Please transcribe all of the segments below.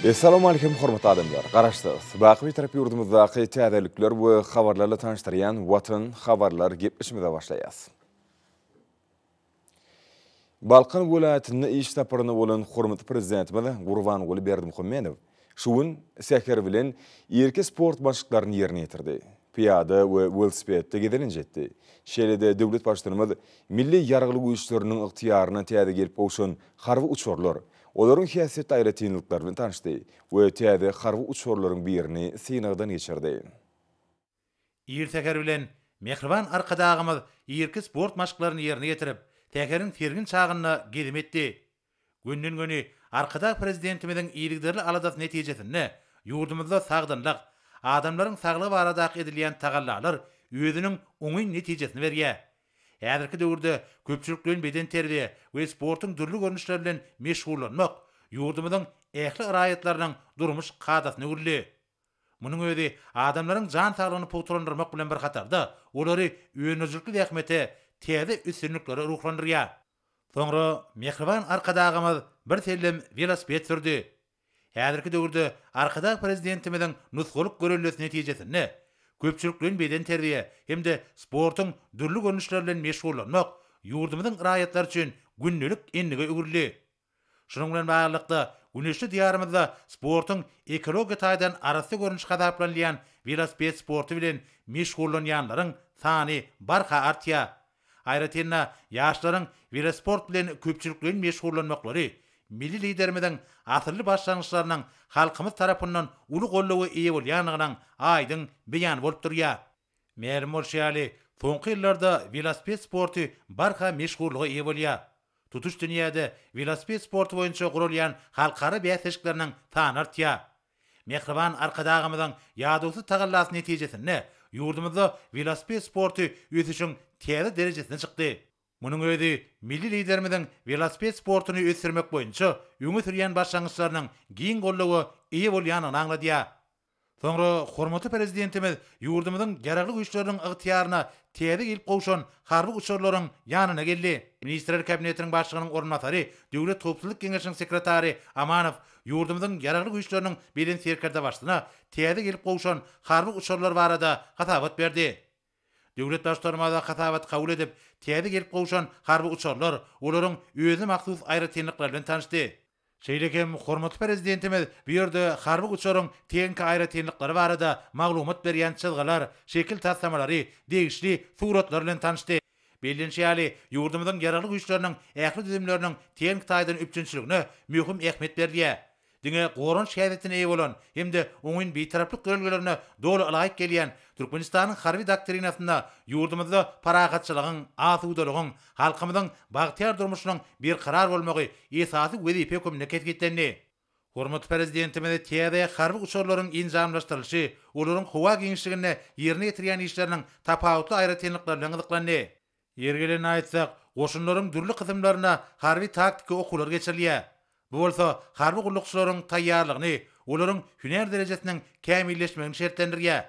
Assalamu alaikum hormatly adamlar. Garaşdys. Baqy terapi yurdumuzdaky täzelikler we habarlarla tanıştyrýan Watan habarlar gepleşmede başlaýas. Balkan welaýatyny iş taparyny bolan hormatly prezidentimiz Gurbanguly Berdimuhammedow şuwun säker bilen erki sport başlyklaryny ýerine ýetirdi. Piyada we velosipedde gidelinjetdi. Şeýle-de döwlet başlygymyz milli ýargylyk güýçleriniň ygtyýaryna täze gelip bolşan harby uçurlar, olaryň häsiýet aýratynlykları bilen tanışdy we täze harby uçurlaryň birini synagdan geçirdi. Ýerteker bilen mehriban arkadagymyz erki sport maşklaryny ýerine ýetirip, täkerin tergin çagyny gedem etdi. Günden güni arkadag prezidentimiziň iýligderli aladas netijesini ýurdumyzda sagdanlyk, adamlaryň saglygy barada edilýän tagallar özüniň oňy netijesini berýär. Häzirki döwürde köpçülikliň beden terbiýe we sportyň türlü görnüşleri bilen meşgullanmak ýurdumyzyň ähli raýatlarynyň durmuş kadasyny öwrüli. Munyň özi adamlaryň jan saglygyny puturandyrmak bilen bir hatarda olary öňüzlükli ähmete täze üstünlikleri ruhlandyrýar. Soňra mehriban arkadagymyz bir sellem velosiped sürdi. Häzirki döwürde arkadag prezidentimiziň nusgalyk görelmesi netijesini köpçülikliň beden terbiýe hemde sportyň türlü görnüşleri bilen meşgullanmak ýurdumyzyň raýatlary üçin günnelik enlige öwrüli. Şunuň bilen baglykda güneşli diýarymyzda sportyň ekologiýa taýdan arasy görnüş gadaplanýan velosiped sporty bilen meşgullanýanlaryň sany barha artýar. Aýratynda ýaşlaryň velosport bilen köpçülikliň meşgullanmaklary milli liderimiziň asyrly başlangyçlarynyň halkymyz tarapyndan uly gollawy eýe bolýanynyň aýdyň beýan bolup durýar. Merim bolşýaly, soňky ýyllarda velosiped sporty barha meşgullygy eýe bolýar. Tutuş dünýäde velosiped sporty boýunça gurulýan halkara bäsleşikleriň sany artýar. Mehriban arkadagymyzyň ýadawsy tagallas netijesinde ýurdumyzda velosiped sporty öz üçin täze derejesine çykdy. Munyň özi milli liderimiziň velosiped sportyny ösürmek boýunça öňe sürýän başlangyçlarynyň giň gollawy eýe bolýanyny aňladýar. Soňra hormatly prezidentimiz ýurdumyzyň ýaraglyk güýçleriniň ygtyýaryna täze gelip gowşan harby uçurlaryň ýanyna geldi. Ministrler kabinetiniň başlygynyň ornatary, Döwlet Topsuzlyk Geňeşiniň sekretary Amanow ýurdumyzyň ýaraglyk güýçleriniň bilen serkerde başlygyna täze gelip gowşan harby uçurlar barada hatabat berdi. Döwlet başlarymyza hatabat kabul edip, täze gelip gowşan harby uçurlar olaryň özü maksus aýratynlyklary bilen tanışdy. Şeýlekem hormatly prezidentimiz bu ýerde harby uçuryň teňki aýratynlyklary barada maglumat berýän çyzgylar, şekil taslamalary, degişli suratlar bilen tanışdy. Bilinçýäli, ýurdumyzyň ýaraglyk güýçleriniň ähli düzümleriniň teňki taýdan üpçünçiligine möhüm ähmet berýär. Diňe goran şähetine eýe bolan hemde oňun beýtaraplyk görelgelerine dolu alaýyk gelýän Türkmenistanyň harby doktrinasynda ýurdumyzda paragatçylygyň, asudalygyň, halkymyzyň bagtyar durmuşynyň bir karar bolmagy esasy wezipe kömüne ketgitlendi. Hormatly prezidentimiz täze harby uçurlaryň injamlaşdyrylyşy, olaryň howa giňişligine ýerine ýetirýän işleriniň tapawutly aýratynlyklary bilen gyzyklandy. Ýergelen aýtsak, goşunlaryň dürli kysymlaryna harby taktika okulary geçirilýär. Bu bolsa harby gullukçylaryň taýýarlygyny, olaryň hüner derejesiniň kämilleşmegini şertlendirýär.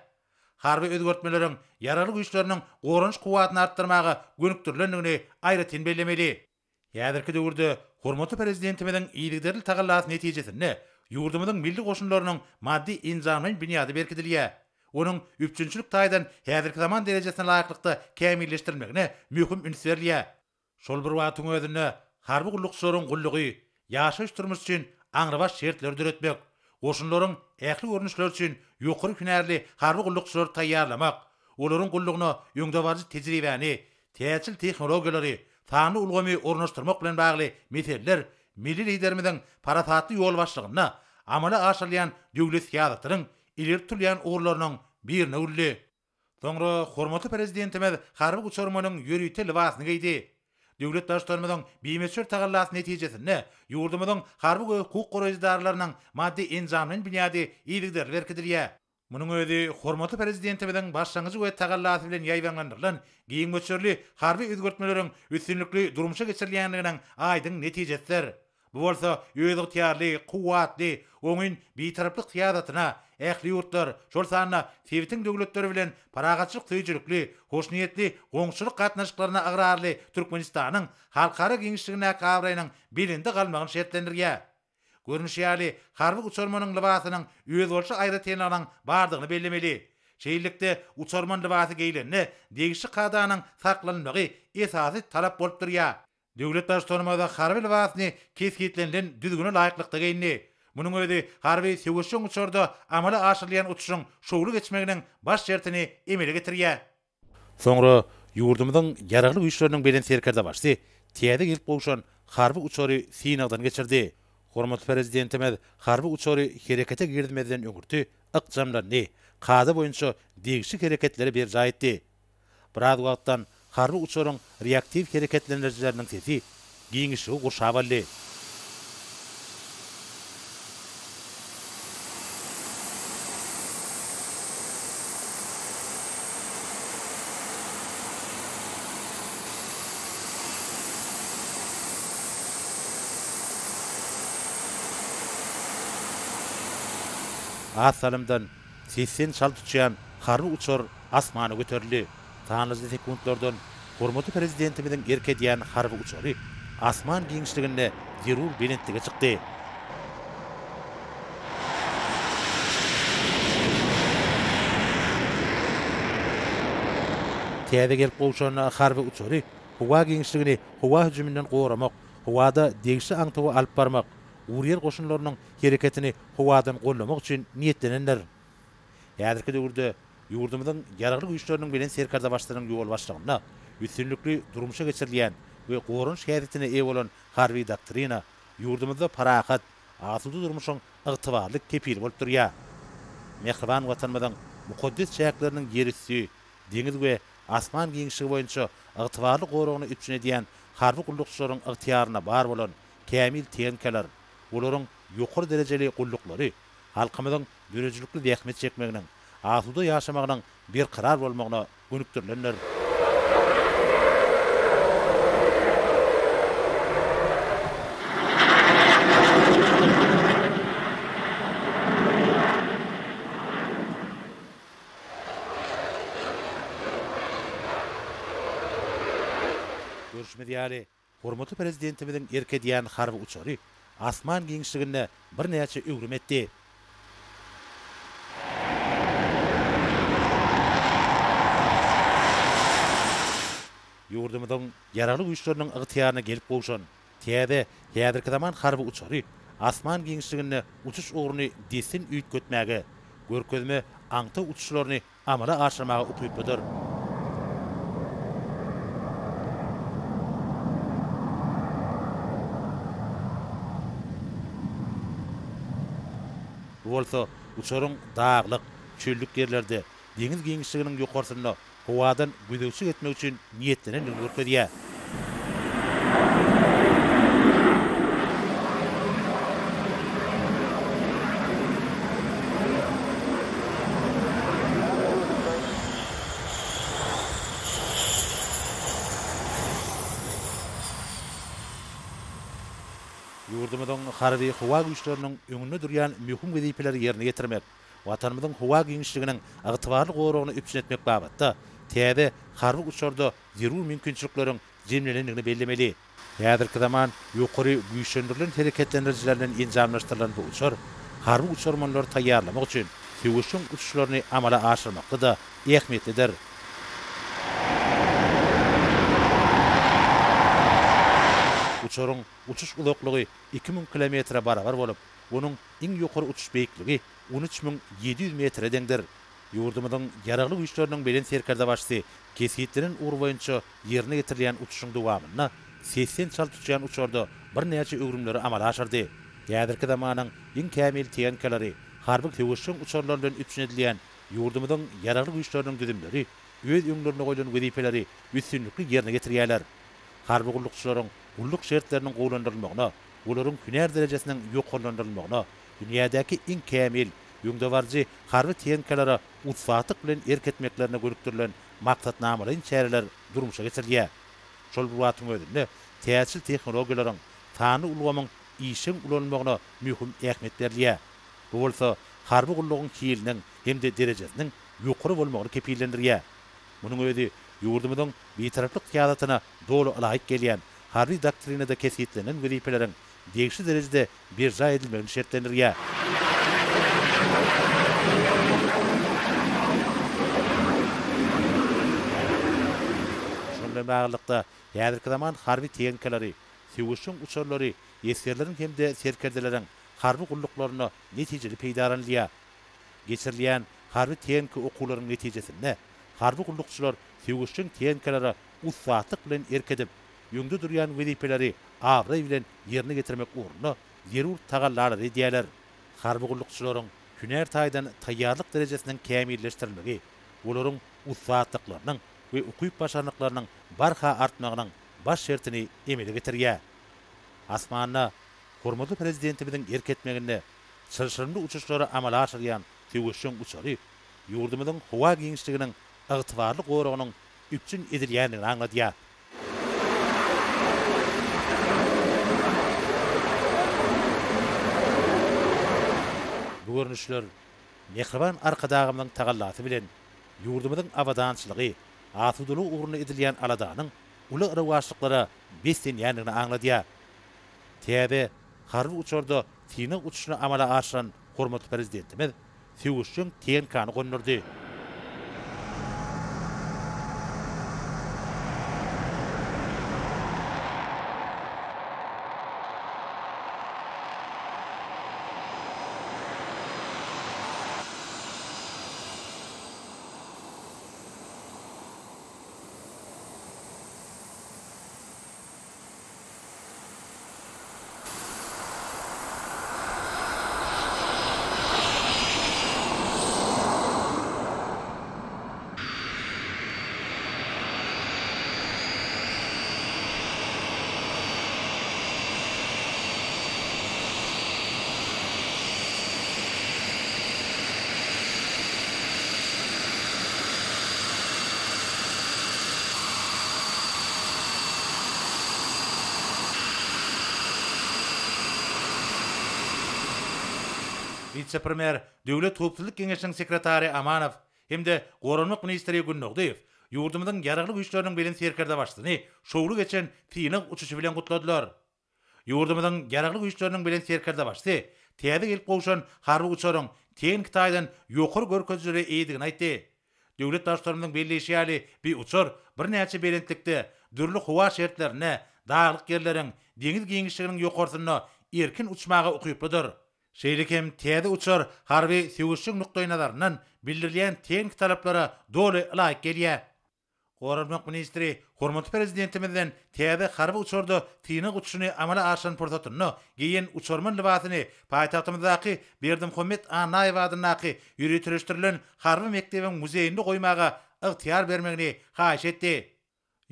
Harby özgertmeleriň ýaraglyk güýçleriniň gorunç kuwatyny artdyrmagy gönükdirlendigini aýratyn bellemeli. Häzirki döwürde hormatly prezidentimiziň iýligderli tagallas netijesinde ýurdumyzyň milli goşunlarynyň maddi injamyň bünyady berkidilýär. Onuň üpçünçilik taýdan häzirki zaman derejesine laýyklykda kämilleşdirmegine möhüm üns berilýär. Şol bir wagtyň özünde harby gullukçylaryň gullugy ýaşaş durmuş üçin aňrabaş şertler düretmek, goşunlaryň ähli görnüşleri üçin ýokary hünärli harby gullukçylary taýýarlamak, olaryň gullugyna öňdebarjy tejribäni, täçil tehnologiýalary, sany ulgamy ornaşdyrmak bilen bagly meseleler milli liderimiziň paratatly ýol başlygyna amala aşyrýan döwlet siýasatynyň ileri turýan uğurlarynyň birine öwrüli. Soňra hormatly prezidentimiz harby uçurmanyň ýörüýte libasyny giydi. Döwlet başlarymyzyň bimeçer tagallas netijesinde ýurdumyzyň harby hukuk goraýjylarlarynyň maddi enzamynyň bünyady iýligler berkidirýär. Munyň özi hormatly prezidentimiziň başlangyjy we tagallasy bilen ýaýbanlandyrylan giň göçerli harby özgörtmeleriň üstünlikli durmuşa geçirilýändiginiň aýdyň netijesidir. Bu bolsa öz ýetýärli, kuwatly, oňun bitaraplyk syýasatyna, ähli ýurtlar, şol sanna Sewitiň döwletleri bilen paragatçylyk tüýjülükli, hoşniyetli, goňçylyk gatnaşyklaryna agrarly Türkmenistanyň halkara giňişligine kabraýanyň bilinde galmagyny şertlendirýär. Görünüşýärli harby uçurmanyň libasynyň öz bolşy aýratynlaryň bardygyny bellemeli. Şeýlelikde uçurman libasy geýlenne degişi kadanyň saklanmagy esasy talap bolup durýar. Döwlet başlarymyza harby libasyny kesgitlenlen düzgüne laýyklykda geýinni. Munyň özi harby söwüşüň uçurda amala aşyrylýan uçuşyň şowly geçmeginiň baş şertini emele getirýär. Soňra ýurdumyzyň ýaragly güýçleriniň beden serkerde başdy. Tiýede gelip bolşan harby uçury Sinagdan geçirdi. Hormatly prezidentimiz harby uçury herekete girdimeden öňürdi. Ykjamlarny, kada boýunça degişik hereketleri berýär aýtdy. Biraz wagtdan harby uçuryň reaktiv hereketlendirjileriniň sesi giňişi gurşabally. Asalymdan sesen şal tutýan harby uçur asmana göterildi. Tanlyjy sekundlardan hormatly prezidentimiziň erkedýän harby uçury asman giňişliginde zerur belentlige çykdy. Tiýede gelip bolşan harby uçury howa giňişligini howa hüjümünden goramak, howada degişi aňtawy alyp barmak, Uryer goşunlarynyň hereketini howadan gollamak üçin niýetlenenler. Ýa-da döwürde ýurdumyzyň ýaragly güýçleriniň bilen serkarda başlaryň ýol başlygyna üstünlikli durmuşa geçirilýän we gorun şähertine eýe bolan harby doktrina ýurdumyzda parahat, asudy durmuşyň ygtybarly kepil bolup durýar. Mehriban watanymyzyň mukaddes şäherleriniň ýerisi, deňiz we asman giňişligi boýunça ygtybarly gorugyny üpçün edýän harby gullukçylaryň ygtyýaryna bar bolan kämil teňkeler, olaryň ýokary derejeli gulluklary halkymyzyň dörejilikli zähmet çekmeginiň, asuda ýaşamagynyň bir karar bolmagyna gönükdirlenler. Görüşmedi hormatly prezidentimiziň erkedýän harby uçury asman giňişliginde bir näçe öwrüm etdi. Ýurdumyzyň ýaragly güýçleriniň ygtyýaryna gelip bolşan, tiýede häzirki zaman harby uçury asman giňişliginde uçuş ogruny desin üýt götmäge, görkezme aňta uçuşlaryny amala aşyrmaga upypdyr. Bolsa uçuryň daglyk, çöllük ýerlerde deňiz giňişliginiň ýokarsyna howadan güdüwçi etmek üçin niýetlenen görkezýär. Ýurdumyzyň harby howa güýçleriniň öňünde durýan möhüm wezipeleri ýerine getirmek, watanymyzyň howa giňişliginiň ygtybarly gorugyny üpçün etmek babatda tiýede harby uçurda zerur mümkinçilikleriň jemlenendigini bellemeli. Häzirki zaman ýokary güýçlendirilen hereketlendirjilerden enjamlaşdyrylan bu uçur harby uçurmanlary taýýarlamak üçin söwüşüň uçuşlaryny amala aşyrmakda da ähmiýetlidir. Uçurun uçuş ulukluğu 2000 kilometre barabar bolup, onun iň ýokary uçuş beýikligi 13700 metre deňdir. Ýurdumyzyň ýaragly güýçleriniň belen serkarda başly kesgitlerin uğru boýunça ýerine getirilýän uçuşyň dowamyna 80 çal tutýan uçurda bir näçe öwrümleri amala aşyrdy. Ýa-da zamanyň iň kämil teňkelleri harby söwüşüň uçurlar bilen üpçün edilýän ýurdumyzyň ýaragly güýçleriniň düzümleri öz öňlerine goýulan wezipeleri üstünlikli ýerine getirýärler. harby gullukçylaryň gulluk şertleriniň gowlandyrylmagyna, olaryň hünär derejesiniň ýokarlandyrylmagyna, dünýädäki iň kämil, ýüňdewarjy harby tehnikalara utfatlyk bilen erketmeklerine görüktirilen maksatnamalaryň çäreler durmuşa geçirilýär. Şol bu watyň özünde täsir tehnologiýalaryň tany ulgamyň işin ulanmagyna mühim ähmiýet berilýär. Bu bolsa harby gullugyň kiliniň hemde derejesiniň ýokary bolmagyny kepillendirýär. Munyň özi ýurdumyzyň betaraplyk tiýadatyna dolu alaýyk gelýän harby doktrinada kesitlenen wezipeleriň degişli derejede berja edilmegini şertlendirýär. Şondan baglanykda häzirki zaman harby tehnikaları, süwüşüň uçurlary, eskerleriň hemde serkerdeleriň harby gulluklaryna netijeli peýdaranylýar. Geçirilýän harby tehnika okuwlarynyň netijesinde harby gullukçylar süwüşüň tehnikalara utfatlyk bilen erkedip, ýöňde durýan wezipeleri abry bilen ýerine getirmek ugruna zerur tagallar edýärler. Harby gullukçylaryň hünär taýdan taýýarlyk derejesiniň kämilleşdirilmegi, olaryň utfatlyklarynyň we ukyp başarnyklarynyň barha artmagynyň baş şertini emele getirýär. Asmanyna hormatly prezidentimiziň erketmeginde çylşyrymly uçuşlary amala aşyrýan süwüşüň uçary ýurdumyzyň howa giňişliginiň ygtybarly goragynyň üpçün edilýändigini aňladýar. Bu görnüşler Mehriban Arkadağymyň tagallasy bilen ýurdumyzyň awadançylygy, asudylyk ugruna edilýän aladanyň uly ýaşlyklara beslenýändigini aňladýar. Täze harby uçurda tine uçuşyny amala aşyran hormatly prezidentimiz süwüşüň tehnikany gonnurdy. Vice-premier Döwlet Howpsuzlyk Geňeşiniň sekretary Amanow hemde Goranlyk ministri Günnogdaýew ýurdumyzyň ýaraglyk güýçleriniň bilen serkerde başlygyny şowlu geçen tiňik uçuşy bilen gutladylar. Ýurdumyzyň ýaraglyk güýçleriniň bilen serkerde başly, täze gelip gowşan harby uçaryň tehnik taýdan ýokary görkezleri eýdigini aýtdy. Döwlet başlarymyň belleşýäli bir uçur bir näçe belentlikde dürli howa şertlerine, daglyk ýerleriň, deňiz giňişliginiň ýokarysyna erkin uçmaga ukyplydyr. Şeýlekem täze uçar harby süwüşüň nukdaý nazaryndan bildirilýän tehnik talaplara doly alaýyk gelýär. Goranlyk ministri hormatly prezidentimizden täze harby uçurda tiňik uçuşyny amala aşyran pursatyny giýen uçurman libasyny paýtagtymyzdaky Berdimuhammed Anaýew adynaky ýürütüleşdirilen harby mektebiň muzeýinde goýmaga ygtyýar bermegini haýyş etdi.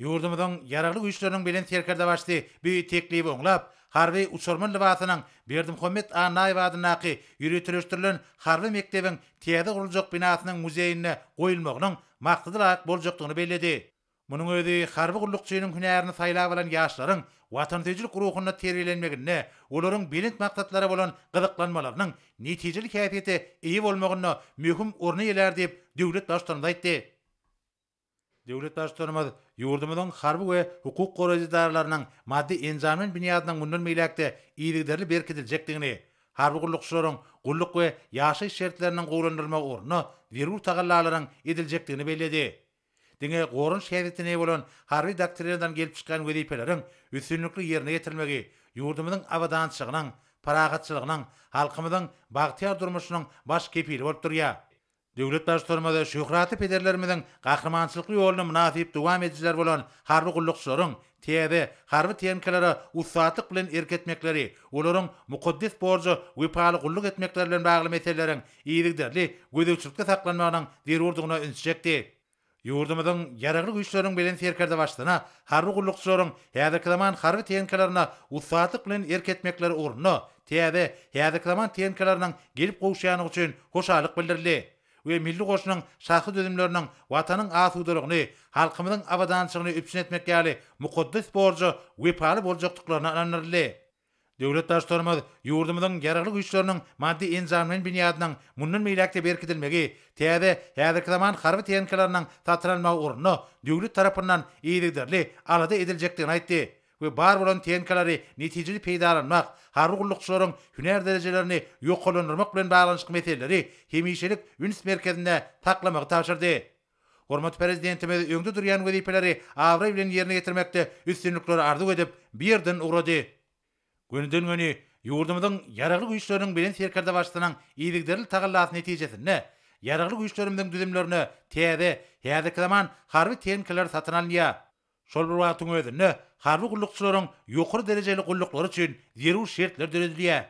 Ýurdumyzyň ýaraglyk güýçleriniň bilen serkerde başly bir teklibi oňlap, harby uçurman libasynyň Berdimuhammed Anaýew adynaky ýürütüleşdirilen harby mektebiň täze guruljak binasynyň muzeýine goýulmagynyň maksadylaýyk boljakdygyny belledi. Munyň özi harby gullukçynyň hünärini saýlap alan ýaşlaryň watantyjylyk ruhyna terbiýelenmegine, olaryň bilent maksatlary bolan gyzyklanmalarynyň netijeli käýfiýeti iyi bolmagyna mühim urny ýeler diýip döwlet başçylygy aýtdy. Döwlet başçylygymyz ýurdumyzyň harby we hukuk goraýjylarynyň maddi enjamyň binýadynyň mundan meýlekde iýdigderli berkediljekdigini, harby gullukçylaryň gulluk we ýaşaýyş şertleriniň gowlandyrylmagy ugruna zerur tagallalaryň ediljekdigini belledi. Diňe gorun şähetine bolan harby doktrinadan gelip çykan wezipeleriň üstünlükli ýerine ýetirilmegi, ýurdumyzyň awadançylygynyň, paragatçylygynyň, halkymyzyň bagtyar durmuşynyň baş kepili bolup durýar. Döwlet başçylarymyz şöhraty pederlerimiziň gahrmançylykly ýoluna münasip dowam ediciler bolan harby gullukçylaryň täze harby tehnikalara utfatlyk bilen erketmekleri, olaryň mukaddes borjy wepaly gulluk etmekleri bilen bagly meseleleriň iýigderli gözegçilikde saklanmagynyň zerurdygyna ünsijekdi. Yurdumyzyň ýaragly güýçleriň bilen serkerde başlyna, harby gullukçylaryň häzirkizaman harby teňkelerini ussatlyk bilen erketmekleri urunna, täze häzirkizaman teňkelerini gelip gowşýanyny üçin hoşalyk bildirildi. We milli goşunyň şahsy dözümleriniň watanyň asudalygyny, halkymyzyň awadançylygyny üpsün etmek ýaly mukaddes borjy wepaly boljakdyklaryna ananyrly. Döwlet daşlarymyz ýurdumyzyň ýaragly güýçleriniň maddi enzamynyň binýadynyň mundan meýlekde berkitilmegi, täze häzirki zaman harby teňkelerini satyralmagy urunna döwlet tarapyndan ýygyderli alada ediljekdigini aýtdy. We bar bolan teňkeleri netijeli peýdalanmak, harby gullukçylaryň hüner derejelerini ýoklandyrmak bilen baglanyşly meseleleri hemişelik üns merkezinde taklamagy tapşyrdy. Hormat prezidentimiz öňde durýan wezipeleri awra bilen ýerine getirmekde üstünlikleri arzuw edip birden ugrady. Günden güni ýurdumyzyň ýaragly güýçleriniň bilen serkerde başlanan ýygyderli tagallat netijesinde ýaragly güýçlerimizin düzümlerini täze häzirki zaman harby teňkeler satyn alýar. Şol bir wagtyň özünde harby gullukçylaryň ýokary derejeli gulluklary üçin zerur şertler düzeltilýär.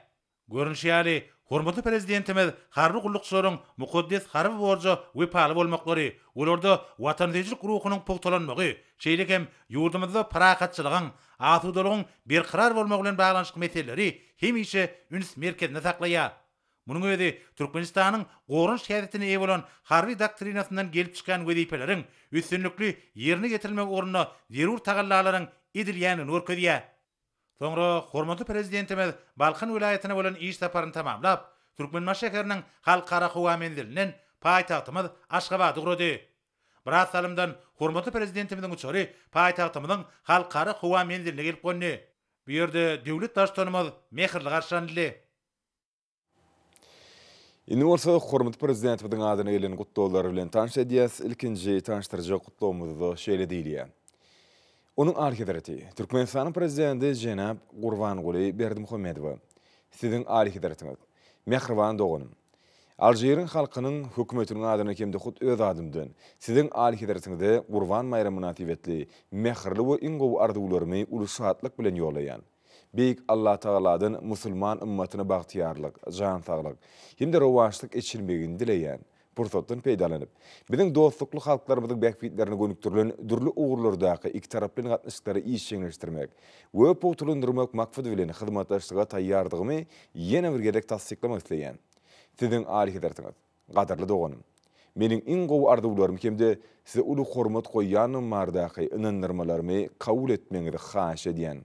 Görünşýäli hormatly prezidentimiz harby gullukçylaryň mukaddes harby borjy wepaly bolmaklary, olarda watandaşlyk ruhunyň pogtalanmagy, şeýle hem ýurdumyzda parakatçylygyň, asudalygyň berqarar bolmagy bilen baglanyşly meseleleri hemişe üns merkezinde saklaýar. Munyň özi Türkmenistanyň gorun şähertine eýe bolan harby doktrinasyndan gelip çykan wezipeleriň üstünlikli ýerine getirilmek ornuna zerur tagallalaryň edilýänini görkezýär. Soňra hormatly prezidentimiz Balkan vilayetine bolan iş saparyny tamamlap, Türkmenbaş şäheriniň halkara howa menzilinden paýtagtymyz Aşgabatda urady. Biraz salymdan hormatly prezidentimiziň uçary paýtagtymyzyň halkara howa menziline gelip gönni. Bu ýerde döwlet daşlarymyz mehirli garşylandy. Indi bolsa hormatly prezidentimiziň adyna gelen gutlawlar bilen tanış edýäs. Ilkinji tanıştyrjak gutlawmyzda şeýle diýilýär. Onun alhidarati, Türkmenistanyň prezidenti Jenap Gurbanguly Berdimuhammedow. Siziň alhidaratiňiz, Mehriban doganym. Aljeryň halkynyň hökümetiniň adyna kemde hut öz adymdan. Siziň alhidaratiňizde Gurban bayramyna münasibetli mehirli we iňgow arzuwlarymy ulusatlyk bilen ýolaýan. Beyik Allah Taala'dan musulman ümmetine bagtyarlyk, jan saglyk, hem de rowaşlyk etçilmegini dileýän. Pursatdan peýdalanyp, biziň dostlukly halklarymyzyň bäkbitlerini gönükdirilen dürli uğurlardaky iki taraply gatnaşyklary işçiňleşdirmek we pogtulandyrmak maksady bilen hyzmatdaşlyga taýýardygymy ýene bir gerek tasdiklamak isleýän. Siziň alhidaratiňiz, gadarly doganym. Meniň iň gowy arzuwlarym hemde size uly hormat goýýanym mardaky inandyrmalarymy kabul etmeňizi haýyş edýän.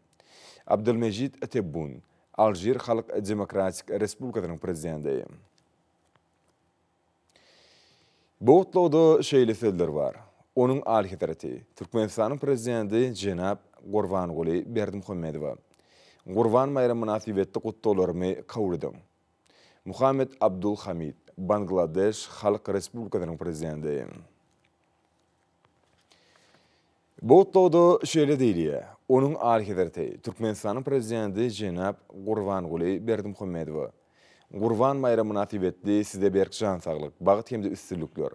Abdülmecid Tebboune, Aljer Halk Demokratik Respublikasynyň prezidenti. Bu otlawda şeýle sözler bar. Onuň alhidarati, Türkmenistanyň prezidenti Jenap Gurbanguly Berdimuhammedow. Gurban bayramyna münasibetli gutlawlarymy kabul edýän. Muhammed Abdul Hamid, Bangladeş Halk Respublikasynyň prezidenti. Bu otlawda şeýle diýilýär. Onuň alhidarati, Türkmenistanyň prezidenti Jenap Gurbanguly Berdimuhammedow. Gurban bayramyna münasibetli size berkjan saglyk, bagyt hemde üstünlikler.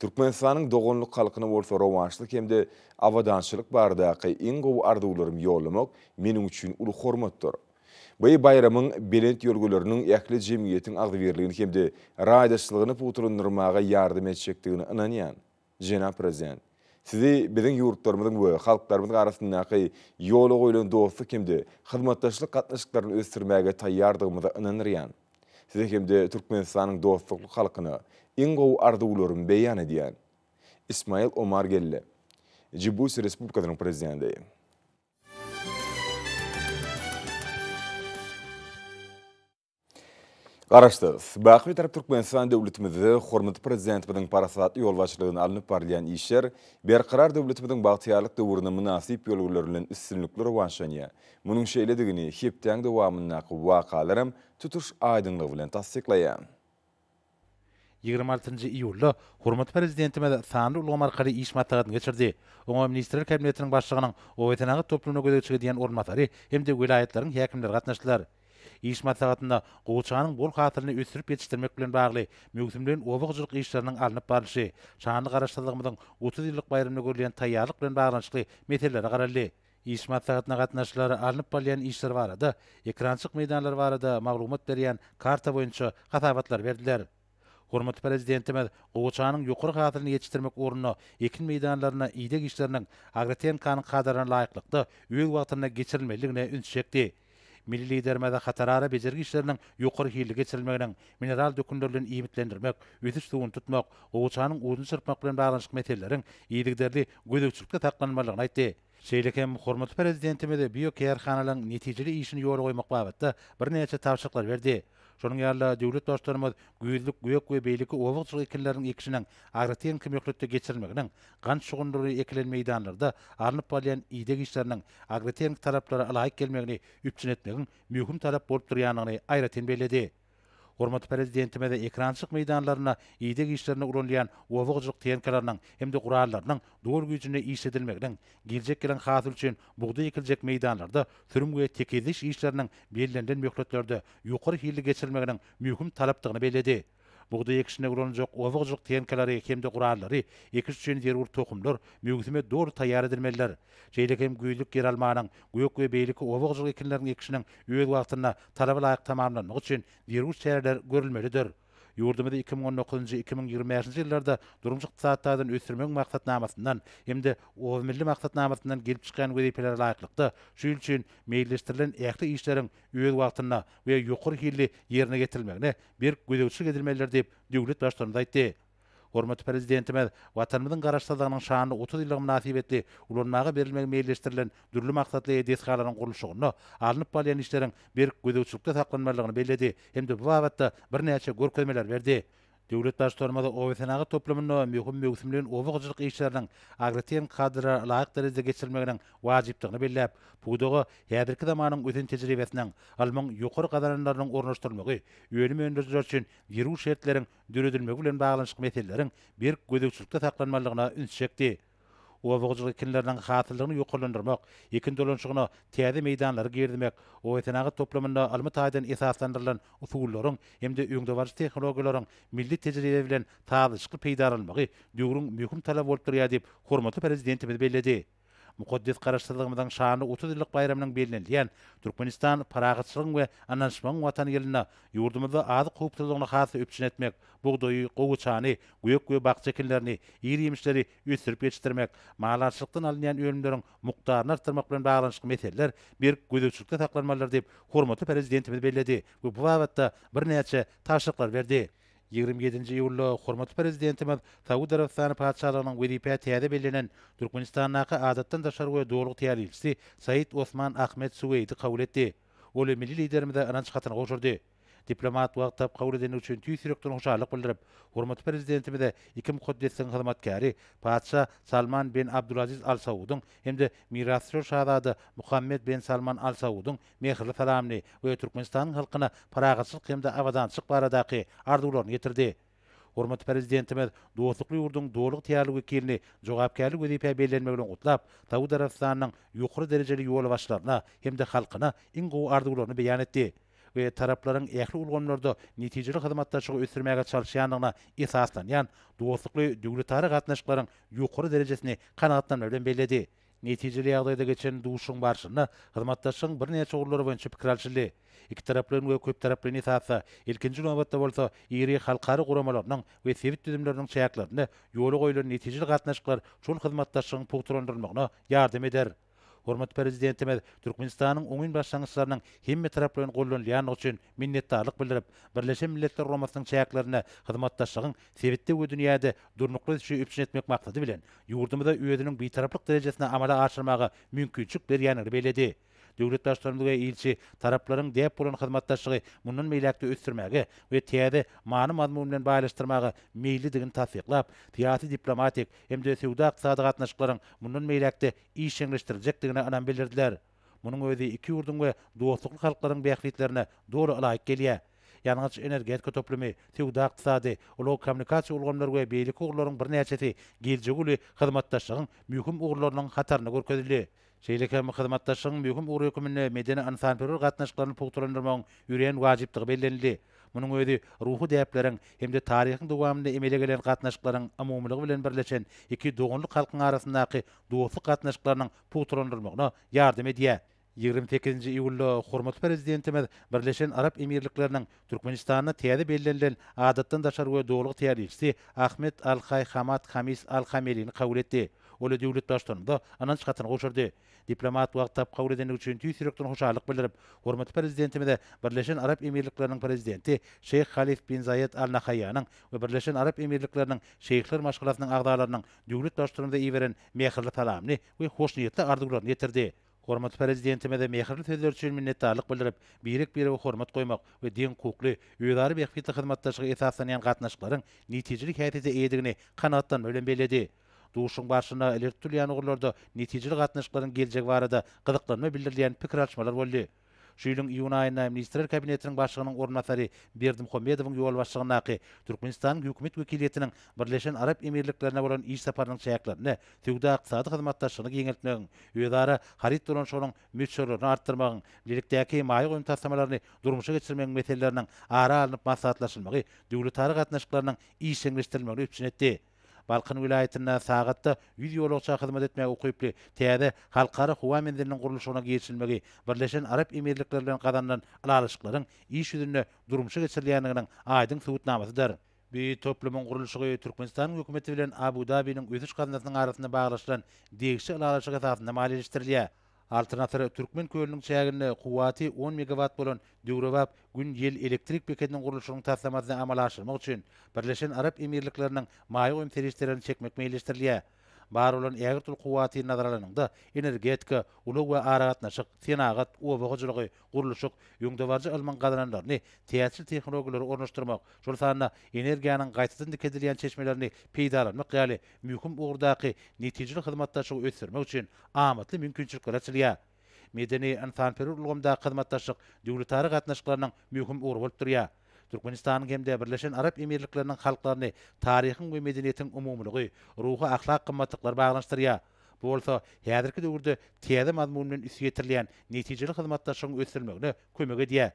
Türkmenistanyň dogonluk halkyna bolsa rowançlyk hemde awadançylyk bardaky iň gowy arzuwlarym ýolamak meniň üçin uly hormatdyr. Bu bayramyň belent ýolgularynyn ýakly jemgyýetiň agdybirligini hemde raýdaşlygyny putulandyrmaga ýardym etjekdigini inanýan. Jenap prezident, sizi biziň ýurtlarymyzyň we halklarymyzyň arasyndaky ýola goýulan dostluk hemde hyzmatdaşlyk gatnaşyklaryny ösdürmäge taýýardygymyza inanýan. Size hemde Türkmenistanyň dostlukly halkyna iň gowy arzuwlarymy beýan edýän. İsmail Omar Gelle, Djibouti Respublikasynyň prezidenti. Garaşdyk. Baky tarap Türkmenistan döwletimizi hormatly prezidentimiziň parasat ýolbaşçylygyny alınıp barlayan işler berqarar döwletimiziň bagtyarlyk döwrüne münasip ýolgular bilen üstünlikleri wanşanýar. Munyň şeýledigini hepdeň dowamyndaky wakalarym tutuş aýdynlygy bilen tasdiklaýar. 26 iyulda hormatly prezidentimiz sanly ulgam arkaly iş maslahatyny geçirdi. Oňa ministrler kabinetiniň başlygynyň owetanagy toplumuna gödekçi diýen ornatary hem de vilayatleriň häkimleri gatnaşdylar. İş maslahatynda gowçanyň bol hatyryny ösürip ýetişdirmek bilen bagly mögümden obagçylyk işleriniň alınıp barlyşy, şanly garaşdyrlygymyzyň 30 ýyllyk bayramyna görülen taýýarlyk bilen baglanşykly meselelere garaldy. İş maslahatyna gatnaşykçylary alınıp barlayan işler barada, ekrançyk meýdanlary barada maglumat berýän karta boýunça hatabatlar berdiler. Hormatly prezidentimiz Goçanyň ýokary hatyryny ýetişdirmek uğruna ekin meýdanlaryna ýyda işleriniň agrotehnikanyň kadaryna laýyklykda öz wagtyna geçirilmeligine ünsüçekdi. Milli liderimiz hatarara bejergi işleriniň ýokary hili geçirilmeginiň mineral dökümlerini iýmitlendirmek, ötüş suwuny tutmak, Goçanyň uzuny çyrpmak bilen baglanyşyk meseleleriň ýygyderli gözegçilikde taklanmalygyny aýtdy. Şeýlekem hormatly prezidentimiz biokerhanalaryň netijeli işini ýola goýmak babatda bir neçe tawşyklar berdi. Şonuň ýaly döwlet başlarymyz güýzlük göýek we beýleki owakçylyk ekinläriniň ekişiniň agrotehnik möhletde geçirilmeginiň gant şugundury ekilen meýdanlarda alınıp bolýan ýyda işleriniň agrotehnik taraplara alaýyk gelmegini üpçün etmegiň möhüm talap bolup durýanyny aýratyn beledi. Hormatly prezidentimiz ekrançyk meýdanlaryna ýyda işlerine ulanýan owakçylyk tehnikalarynyň hemde gurallarynyň dowru güýjüne iş edilmeginiň geljek gelen hasyl üçin buğday ekiljek meýdanlarda sürüm we tekediş işleriniň bellenlen möhletlerde ýokary hili geçirilmeginiň möhüm talapdygyny beledi. Buğday ekişine ulanjak owakçylyk tehnikalary hemde gurallary ekiş üçin zerur tohumlar mögüzüme dowru taýýar edilmeliler. Şeýlekem güýzlük yer almanyň göýek we beýleki owakçylyk ekinläriniň ekişiniň öz wagtyna talaba laýyk tamamlanmagy üçin zerur çäreler görülmelidir. Ýurdumyzda 2019-2025 ýyllarda durumçy ykdysadyň ösürmek maksatnamasyndan hemde o milli maksatnamasyndan gelip çykan wezipelere laýyklykda şu üçin meýilleşdirilen ähli işleriň öz wagtyna we ýokary hilli ýerine getirilmegine bir gözegçilik edilmelidir diýip döwlet başçylygy aýtdy. Hormatly prezidentimiz watanymyzyň garaşsyzlygynyň şanyny 30 ýyllyk münasibetli ulanmaga berilmeli meýilleşdirilen dürli maksatly edeskalaryň gurulşygyna alınıp bolýan işleriň bir gözegçilikde saklanmalygyny beledi hemde bu babatda bir näçe görkezmeler berdi. Döwlet başçylarymyz owetanagy toplumyny möhüm mögüsümliğin owakçylyk işleriniň agrotehnik kadra laýyk derejede geçirilmeginiň wajypdygyny belläp, buğdagy häzirki zamanyň özen tejribesinden almaň ýokary gadaranlarynyň ornaşdyrylmagy, öňüme öndürjek üçin ýerul şertleriň döredilmegi bilen baglanyşyk meseleleriň bir gözegçilikde saklanmalygyna ünsüçekdi. Owakçylyk ekinläriniň hasyllygyny ýokarlandyrmak, ekin dolanşygyna täze meýdanlary gerdirmek, owetanagy toplumynda almy taýdan esaslandyrylan usullaryň hemde öňde barjy tehnologiýalaryň milli tejribe bilen taýyşykly peýdarlanmagy döwrüň möhüm talap bolup durýar diýip hormatly prezidentimiz belledi. Mukaddes garaşsyzlygymyzyň şany 30 ýyllyk bayramynyň bellenilýän Türkmenistan paragatçylygyň we ananşmagyň watany ýylyna ýurdumyzda azyk howpsuzlygyny hasy öpçün etmek, buğdaýy, gowy, göýek we bakça ekinlerini, ýer ýemişleri ösürip ýetişdirmek, malarçylykdan alynýan ölümleriň mukdaryny artdyrmak bilen baglanyşyk meseleler bir gözegçilikde saklanmalydyr diýip hormatly prezidentimiz belledi we bu babatda bir näçe taşyklar berdi. 27-nji ýylda hormatly prezidentimiz Saudiýa Arabistany padşahlygynyň wezipä täze bellenen Türkmenistanyňky adatdan daşary we dowruluk täýärlisi Said Osman Ahmed Suweydi kabul etdi. Ol milli liderimize ananç hatyny goşurdy. Diplomat wagtap kabul edeni üçin tüýsürekden hoşallyk bildirip, hormatly prezidentimize iki mukaddesiň hyzmatkary padşah Salman bin Abdulaziz Al Saudyň hemde mirasçy şahzada Muhammed bin Salman Al Saudyň mehirli salamny we Türkmenistanyň halkyna paragatçylyk hemde awadançylyk baradaky arzuwlaryny ýetirdi. Hormatly prezidentimiz dostlukly ýurduň dowruluk täýärligi wekilini jogapkärlik wezipä bellenmegi bilen gutlap, Saudiýa Arabistanynyň ýokary derejeli ýol başlaryna hemde halkyna iň gowy arzuwlaryny beýan etdi. Ve taraplaryň ähli ulgamlarda netijeli hyzmatdaşygy ösürmäge çalyşýanlygyna esaslanýan dostlukly döwletary gatnaşyklaryň ýokary derejesini kanagatlanma bilen belledi. Netijeli ýagdaýda geçen duşuň barşyny hyzmatdaşyň bir näçe urlary boýunça pikir alşyly. Iki taraplaryň we köp taraplaryň esasy ilkinji nowbatda bolsa ýeri halkary guramalarynyň we sebit düzümleriniň çäklaryny ýola goýulan netijeli gatnaşyklar şol hyzmatdaşygyň pugturandyrmagyna ýardam eder. Hormatly prezidentimiz Türkmenistanyň oňyn başlangyçlarynyň hemme taraplaryndan gollanýan üçin minnetdarlyk bildirip, Birleşen Milletler Romasynyň çäklaryna hyzmatdaşlygyň sebitde we dünýäde durnukly işi öpçün etmek maksady bilen ýurdumyzda öýüdiniň bitaraplyk derejesine amala aşyrmagy mümkinçilik berýäni beledi. Döwlet başçylaryny we ilçi taraplaryň diýip bolan hyzmatdaşlygy mundan meýlekde ösdürmäge we täze many mazmun bilen baýlaşdyrmagy meýlidigini tasdiklap, tiýatry diplomatik hemde sowda ykdysady gatnaşyklaryň mundan meýlekde işleňleşdirilejekdigine anan bildirdiler. Munyň özi iki ýurdun we dostlukly halklaryň beýikliklerine dogry alaýyk gelýär. Ýalňyç energetika toplumy, sowda ykdysady, ulug kommunikasiýa ulgamlary we beýlik ugurlaryň bir näçesi geljeguli hyzmatdaşlygyň möhüm ugurlarynyň hataryny görkezildi. Şeýlekem hyzmatdaşlygyň möhüm ugur hökümine medeni ansanperwer gatnaşyklaryny pugturandyrmagyň ýüreýän wajypdygy bellenildi. Munyň özi ruhy däpleriň hemde taryhyň dowamynda emele gelen gatnaşyklaryň amumlygy bilen birleşen iki dogunlyk halkyň arasyndaky dostluk gatnaşyklarynyň pugturandyrmagyna ýardam edýär. 28 iyulda hormatly prezidentimiz Birleşen Arap Emirlikleriniň Türkmenistanyna täze bellenlen adatdan daşar we doguluk täýärçisi Ahmet Al-Hay Hamad Hamis Al-Hameli'ni kabul etdi. Ola döwlet başçylygyna ananç gatyny goşurdy. Diplomat wagt tap kabul edenlik üçin tüýsürekden hoşallyk bildirip, hormatly prezidentimiz Birleşen Arap Emirlikleriniň prezidenti Şeyh Halif bin Zayed Al Nahyanyň we Birleşen Arap Emirlikleriniň Şeýhler maşgulatynyň agdalarynyň döwlet başçylygyna iýeren mehirli salamny we hoşnýetli arzuwlaryny ýetirdi. Hormat prezidentime mehirli sözler üçin minnetdarlyk bildirip, biri hormat goýmak we deň hukukly, öýdary behbiti hyzmatdaşlygy esaslanýan gatnaşyklaryň netijeli häýetde eýdigini kanatdan bilen beledi. Duşun başyna ilertülýän ugurlarda netijeli gatnaşyklaryň geljegi barada gyzyklanma bildirilýän pikir alşmalar boldy. Şu ýylyň iýun aýynda Ministrler Kabinetiniň başlygynyň ornatary Berdimuhammedowyň ýol başlygynaky Türkmenistanyň hökümet wekiliýetiniň Birleşen Arap Emirliklerine bolan iş saparynyň çäklaryny, tüwde ykdysady hyzmatdaşlygyny geňeltmegiň, öýdary harit duruşynyň müçürlerini artdyrmagyň, birlikdäki maýy goýum taslamalaryny durmuşa geçirmegiň meselelerining ara alınıp maslahatlaşylmagy, döwletary gatnaşyklarynyň işleňleşdirilmegini üçin etdi. Balkan vilayetinde sagatda 100 ýolagça hyzmat etmäge ukyply täze halkara howa menziliniň gurulşyna geçilmegi Birleşen Arap Emirlikleri bilen gazandan alaşyklaryň iş ýüzünde durmuşa geçirilýändiginiň aýdyň subutnamasydyr. Bir toplumyň gurulşy Türkmenistan hökümeti bilen Abu Dabi'niň öýdüş gaznasynyň arasynda baglaşylan degişli alaşyk esasynda maliýeleşdirilýär. Alternatywy Türkmen kölüniň çägini kuwaty 10 megawatt bolan Döwrewap gün ýel elektrik beketiniň gurulşynyň taslamasyny amala aşyrmak üçin Birleşen Arap Emirlikleriniň maýy goýum serişlerini çekmek meýilleşdirilýär. Bar bolan ägirtul kuwaty nazar alanyňda energetika, ulug we ara gatnaşyk, senagat, owagyjylygy, gurulşyk, ýöňdewarjy alman gazananlaryny täsir tehnologiýalary ornaşdyrmak, şol sanda energiýanyň gaýtadan dikedilýän çeşmelerini peýdalanmak ýaly mühim ugurdaky netijeli hyzmatdaşlygy ösürmek üçin amatly mümkinçilikler açylýar. Medeni insan ulgamda hyzmatdaşlyk döwletary gatnaşyklarynyň mühim ugury bolup durýar. Türkmenistanyň hemde Birleşen Arap Emirlikleriniň halklaryny taryhyň we medeniýetiň umumlygy, ruhy ahlak gymmatlyklary baglanşdyrýar. Bu bolsa häzirki döwürde täze mazmundan üstü getirilýän netijeli hyzmatdaşlygyň ösürmegine kömek edýär.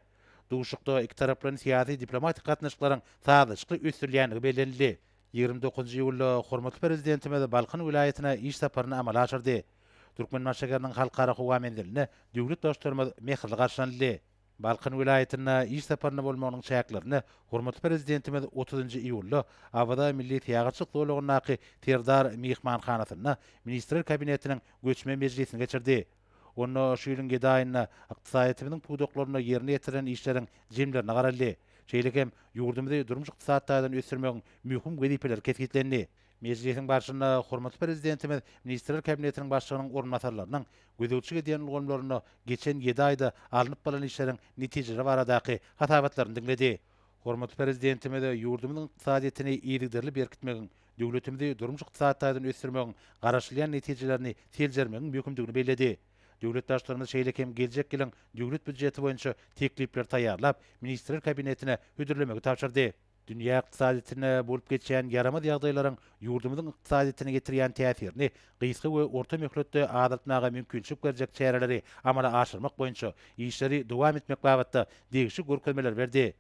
Duşukda iki taraplaryň syýasy diplomatik gatnaşyklaryň sadyşly ösürilýänligi bellenildi. 29 ýylda hormatly prezidentimiz Balkan vilayetina iş saparyny amala aşyrdy. Türkmen maşagarynyň halkara howa menziline döwlet başçylary mehirli garşylandy. Balkan vilayetine iş saparyny bolmagynyň çäklaryny hormatly prezidentimiz 30 iyulda Awada Milli Teýagatçylyk dowlagynaky Terdar mehmanhanasyna Ministrler Kabinetiniň göçme mejlisine geçirdi. Onu şu ýylyň gedaýyna ykdysadyýetimiň pudoklaryna ýerine ýetiren işleriň jemlerini garaldy. Şeýlekem ýurdumyzdy durmuş ykdysadydan ösürmegiň mühim gezipeler kesgitlendi. Meclisiň başçylygyna hormatly prezidentimiz Ministrler Kabinetiniň başlygynyň ornatyrlarynyň gözegçi edýän ulgamlaryny geçen 7 aýda alınıp bolan işleriň netijeleri baradaky hatabatlaryny dinledi. Hormatly prezidentimiz ýurdumyň ykdysadyýetini ýerigderli berkitmegiň, döwletimizi durmuş ykdysadydan ösürmegiň garaşylýan netijelerini seljermegiň mümkindigini bellädi. Döwlet başçylarymyz şeýlekem geljek ýylyň döwlet büdjeti boýunça teklipler taýýarlap, Ministrler Kabinetine hödürlemegi tapşyrdy. Dünýä ykdysadyýetine bolup geçýän yaramaz ýagdaýlaryň ýurdumyzyň ykdysadyýetine getirýän täsirini gysga we orta möhletde adaltmaga mümkinçilik berjek çäreleri amala aşyrmak boýunça işleri dowam etmek babatda degişli görkezmeler berdi.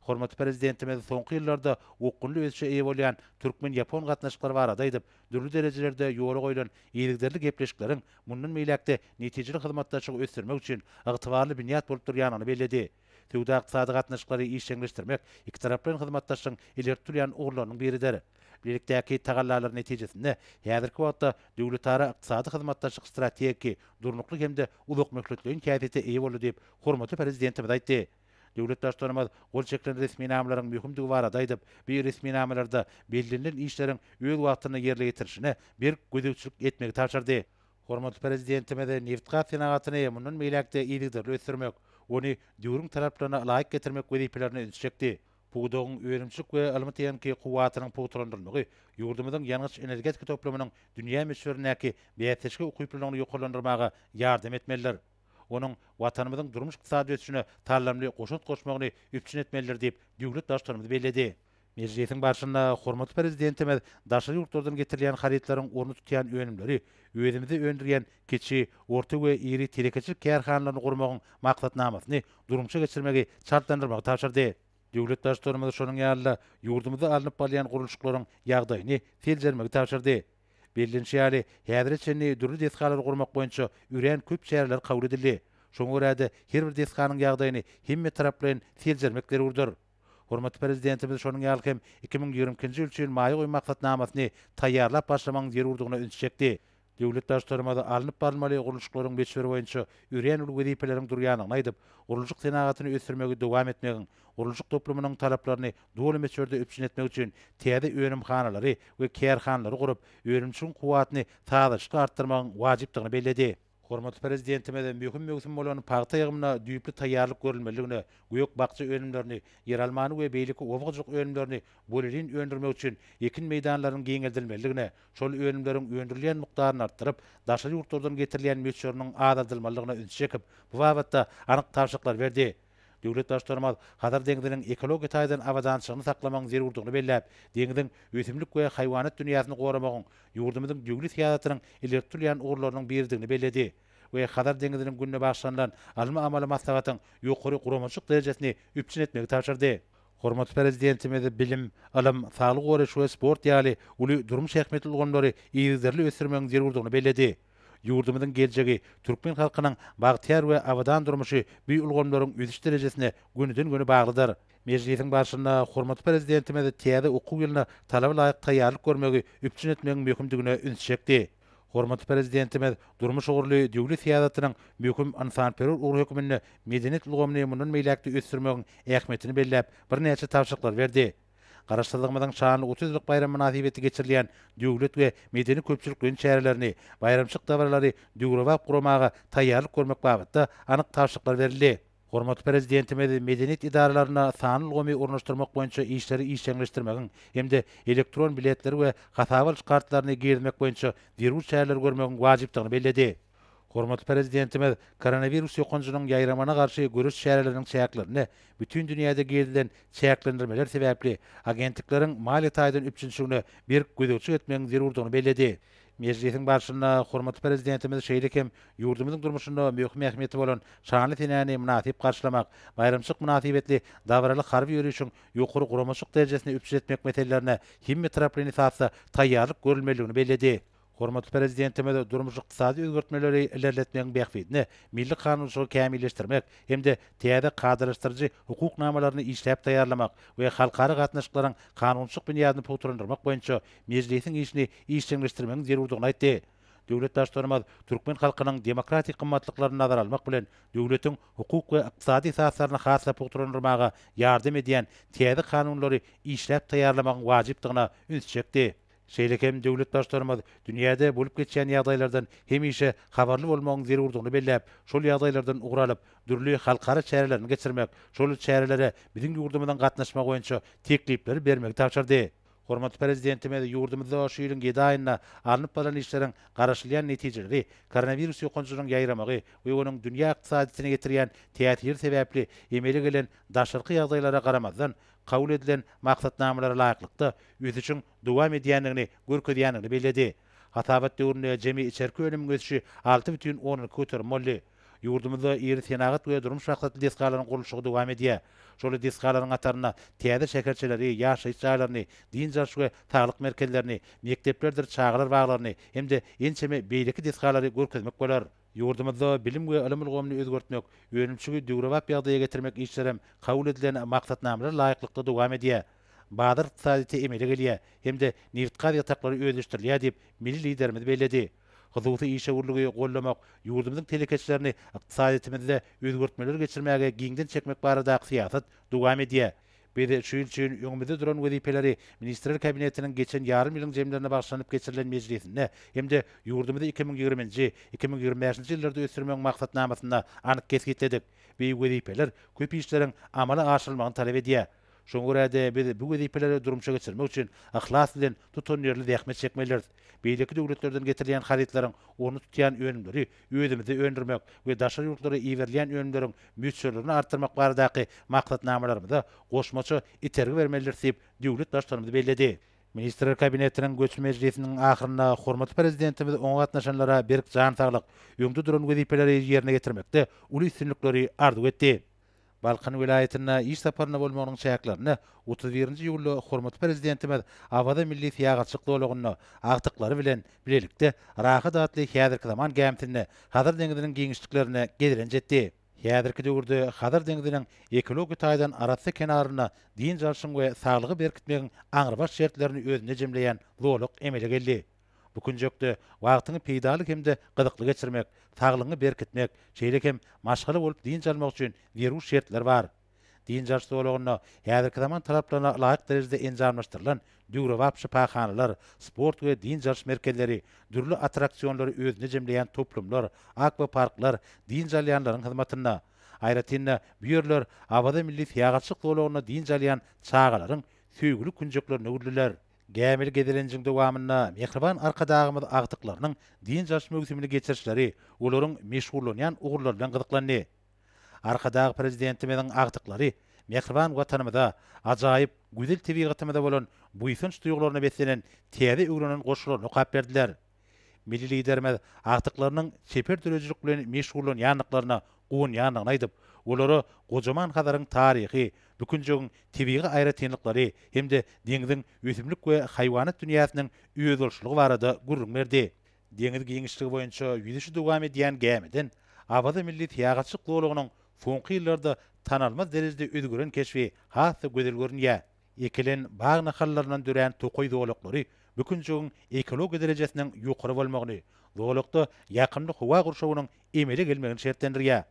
Hormatly prezidentimiz soňky ýyllarda okunly öýçe eýe bolýan türkmen-ýapon gatnaşyklary barada aýdyp, dürli derejelerde ýola goýulan ýerigderli gepleşikleriň mundan meýlekde netijeli hyzmatdaşlygy ösürmek üçin ygtybarly binýat bolup durýanyny bellädi. Tüwde ykdysady gatnaşyklary işleňleşdirmek iki taraplaryň hyzmatdaşlygyň ilertülýän ugurlarynyň biridir. Birlikdäki tagallalar netijesinde häzirki wagtda döwletary ykdysady hyzmatdaşlyk strategiki, durnukly hemde uluk möhletliň käseti eýe boldy diýip hormatly prezidentimiz aýtdy. Döwlet başçylarymyz gol çekilen resmi namalaryň mühimdigi barada aýdyp, bir resmi namalarda belgilenen işleriň öz wagtyny ýerle ýetirişine bir gözegçilik etmegi tapşyrdy. Hormatly prezidentimiz neft-gaz senagatyny mundan meýlekde ýerigderli ösürmek, ony döwrüň taraplaryna laýyk getirmek wezipelerini üstçekdi. Pudogyň öýrimçilik we almatyýanky kuwatynyň putrandyrmagy, ýurdumyzyň ýanyş energetika toplamynyň dünýä meşhurynäki beýteşke ukyplygyny ýokalandyrmaga ýardam etmeliler. Onun watanymyzyň durmuş ykdysady ösüşine talamly goşut goşmagyny üpçün etmeliler diýip döwlet başçylarymyz bellädi. Meclisiň başçylygyna hormatly prezidentimiz daşary ýurtlardan getirilýän haritlaryň orny tutýan öňümleri, özümizi öndürýän kiçi, orta we iri telekeçilik kärhanalaryny gurmagyň maksatnamasyny durmuşa geçirmegi şartlandyrmagy tapşyrdy. Döwlet başçylarymyz şonuň ýalyda ýurdumyzda alınıp bolýan gurulşyklaryň ýagdaýyny seljermegi tapşyrdy. Bellenşýäli häzirçe dürli desgalar gurmak boýunça üren köp çäreler kabul edildi. Şoňa görä her bir deskanyň ýagdaýyny hemme taraplaryn seljermekleri urdur. Hormatly prezidentimiz şonuň ýaly hem 2020-nji ýyl üçin maýy goý maksatnamasyny taýýarlap başlamagyň zeri urdugyna ünsçekdi. Döwlet başlarymyzy alınıp barmaly guruluşlaryň beçberi boýunça üren ul wezipeleriň durýanyny aýdyp, guruluşyk senagatyny ösürmegi dowam etmegiň, guruluşyk toplumynyň talaplaryny doly meçberde öpçün etmek üçin täze önümhanalary we kärhanlary gurup, önümçiň kuwatyny taýdaşyk artdyrmagyň wajypdygyny belledi. Hormatly prezidentimizden möhüm mögsüm bolan paýta ýygymyna düýpli taýýarlyk görülmeligine, göýük bakça önümlerini, ýeralmany we beýleki owgadyk önümlerini bolelin öndürmek üçin ekin meýdanlarynyň geňeldilmeligine, şol önümleriň öndürilýän mukdaryny artdyryp, daşary ýurtlardan getirilýän meçhörüniň azaldylmalygyna üns çekip, bu wagtda anyk tapşyklar berdi. Döwlet başlarymyz Hazar deňiziniň ekologiýa taýdan awadançylygyny saklamagyň zerurdygyny belläp, deňiziň ösümlik we haýwanat dünýäsini goramagyň, ýurdumyzyň döwlet siýasatynyň ileri turýan ugurlarynyň birdigini belledi we Hazar deňiziniň gününe bagşlanlan almy amaly maslahatyň ýokary guramaçyk derejesini üpçün etmegi tapşyrdy. Hormatly prezidentimiz bilim, alam, saglyk goraşy we sport ýaly uly durmuş ähmiýetli ulgamlary ýygyrly ösürmegiň zerurdygyny belledi. Ýurdumyzyň geljegi türkmen halkynyň bagtyar we awadan durmuşy bu ulgamlaryň öziş derejesine günüden-güne baglydyr. Meclisiň başynda hormatly prezidentimiz täze okuw ýylyna talaba laýyk taýýarlyk görmegi üpçün etmegiň möhümdigine üns çekdi. Hormatly prezidentimiz durmuş ugurly döwlet siýasatynyň möhüm ansanperwer ugur hökümini medeniýet ulgamyny mundan meýläkde ösürmegiň ähmiýetini belläp bir näçe tapşyklar berdi. Garaşdyrlygymyzyň şanly 30-lyk bayram münasibeti geçirilýän döwlet we medeni köpçülik çärelerini, bayramçyk dawarlary döwrewap guramaga taýýarlyk görmek babatda anyk tapşyklar berildi. Hormatly prezidentimiz medeniýet idaralaryna sanyl ulgamy ornaşdyrmak boýunça işleri işçileşdirmegiň hemde elektron biletleri we gasabalyş kartlaryny giýdirmek boýunça zerur çäreler görmegiň wajypdygyny belledi. Hormatly prezidentimiz koronavirus ýokanjynyň ýaýramana garşy görüş çäreleriniň çäklerini bütün dünýäde giýdilen çäklendirmeler sebäpli agentlikleriň maliýe taýdan üpçünçligine bir gödökçü etmegiň zerurdygyny belledi. Meclisiň başynda hormatly prezidentimiz şeýlekem ýurdumyzyň durmuşynda möhüm ähmiýeti bolan şanly tenäni münasip garşylamak, bayramçyk münasibetli dawraly harby ýürüşiň ýokary guramaçyk derejesine üpçün etmek meselelerine hemme taraplyny esasy taýýarlyk görülmeligini belledi. Hormatly prezidentimiz durmuş ykdysady özgertmeleri ilerletmegiň bähbidini milli kanunçylygy kämilleşdirmek hemde täze kadrlaşdyrjy hukuk namalaryny işläp taýýarlamak we halkara gatnaşyklaryň kanunçylyk bünýadyny puturandyrmak boýunça meclisiň işini işçileşdirmegiň zerurdygyny aýtdy. Döwlet başlarymyz türkmen halkynyň demokratik gymmatlyklaryny nazara almak bilen döwletiň hukuk we ykdysady esaslaryny hasla puturandyrmaga ýardam edýän täze kanunlary işläp taýýarlamagyň wajypdygyna üns çekdi. Şeýlekem döwlet başlarymyz dünýäde bolup geçýän ýagdaýlardan hemişe habarly bolmagyň zerurdygyny belläp, şol ýagdaýlardan uguralyp, dürli halkara çärelerini geçirmek, şol çärelere biziň ýurdumyzdan gatnaşmak boýunça teklipleri bermegi tapşyrdy. Hormatly prezidentimiz ýurdumyzda şu ýylyň geda aýyna alınıp baran işleriň garaşylýan netijeleri, koronavirus ýokanjynyň ýaýramagy we onuň dünýä ykdysadyna getirýän täsiri sebäpli emeli gelen daşarky ýagdaýlara garamazdan kabul edilen maksatnamalara laýyklykda öz üçin dowam edýänligini görkezýänligini belledi. Hatabat döwründe jemi içerki önüm göçüşi 6,10 kötermeli. Ýurdumyzda ýeri senagat we durmuş maksatly deskalaryň gurulşy dowam edýär. Şol deskalaryň ataryna täze şekerçileri, ýaşaýyş jaýlaryny, din jarşy we saglyk merkezlerini, mekteplerdir çağılar baglaryny hemde ençeme beýleki deskalary görkezmek bolar. Ýurdumyzda bilim we ilim ulgamyny özgertmek, öňümçügi döwrewap ýagdaýa getirmek işlerem kabul edilen maksatnamalar laýyklykda dowam edýär. Badyr ykdysadyny emele gelýär hemde neft-gaz ýataklary özleşdirilýär diýip milli liderimiz belledi. Huzuty işe urlugy gollamak, ýurdumyzyň telekeçlerini ykdysadymyzda özgertmeler geçirmäge giňden çekmek barada syýasat dowam edýär. Bede şu ýyl üçin öňümizde duran wezipeleri ministrler kabinetiniň geçen ýarym ýylyň jemlerine başlanyp geçirilen meclisinde hemde ýurdumyzda 2020-nji 2025-nji ýyllarda ösürmegiň maksatnamasyna anyk kesgitledik. Bu wezipeler köp işleriň amala aşyrylmagyny talap edýär. Şoňa görä biz bu wezipeleri durmuşa geçirmek üçin ahlas bilen tutanýarly zähmet çekmeleriz. Beýleki döwletlerden getirilýän haritlaryň onu tutýan önümleri özümizde öndürmek we daşary ýurtlara iýerilýän önümleriň müçlerini artdyrmak baradaky maksatnamalarymyza goşmaça itergi bermelidir diýip döwlet başlarymyz belledi. Ministrler kabinetiniň göçme meclisiniň ahyrynda hormatly prezidentimiz oňa gatnaşanlara berk jan saglyk, öňde duran wezipeleri ýerine getirmekde uly üstünlikleri arzuw etdi. Balkan vilayetine iş saparına bolmagynyň şäherlerini 31-nji ýylda hormat prezidentimiz Awada milli fiýagatçyk dowlagyny agtyklary bilen bilelikde rahat atly häzirki zaman gämtini Hazar deňiziniň giňişliklerini gediren jetdi. Häzirki döwürde Hazar deňiziniň ekologik taýdan arasy kenaryna din jarşyň we saglygy berkitmegiň aňyrbaş şertlerini özüne jemleýän zowluk emele geldi. Bu kunjokda wagtyny peýdalyk hemde gyzykly geçirmek, saglygyny berkitmek, şeýlekem maşgaly bolup din jalmak üçin berýän şertler bar. Din jarşy dowlagyny häzirki zaman talaplarına laýyk derejede enjamlaşdyrylan döwre wapşy paýhanalar, sport we din jarşy merkezleri, dürli attraksionlary özüne jemleýän toplumlar, akwaparklar din jalyanlaryň hyzmatyna, aýratynda bu ýerler Awada milli fiýagatçyk dowlagyny din jalyan çağalaryň söýgüli kunjoklaryna urdular. Gämil gedirenjiň dowamyna Mehriban arkadaşymyz agtyklarynyň din jarşy mögüsümini geçirişleri, olaryň meşgullanýan ugurlardan gyzyklandy. Arkadaş prezidentimiziň agtyklary Mehriban watanymyza ajaýyp güzel tebigatymyza bolan buýsunç duýgularyna beslenen täze öwrenen goşularyny okap berdiler. Milli liderimiz agtyklarynyň seper dörejilik bilen meşgullanýanlyklaryna goňýanyny aýdyp, olary gojaman Hazaryň taryhy, bükünjogyň tebigy aýratynlyklary hemde deňiziň ösümlik we haýwanat dünýäsiniň öýdolşulygy barada gurrun berdi. Deňiz giňişligi boýunça ýüzüşi dowam edýän gämeden Awada milli fiýagatçyk dowlagynyň soňky ýyllarda tanalmaz derejede özgüren keşfi hasy gözel görünýär. Ekelen bağ nahallaryndan dören tokoy dowlaklary bükünjogyň ekologiýa derejesiniň ýokary bolmagyny, dowlakda ýakymly howa gurşawynyň emele gelmegini şertlendirýär.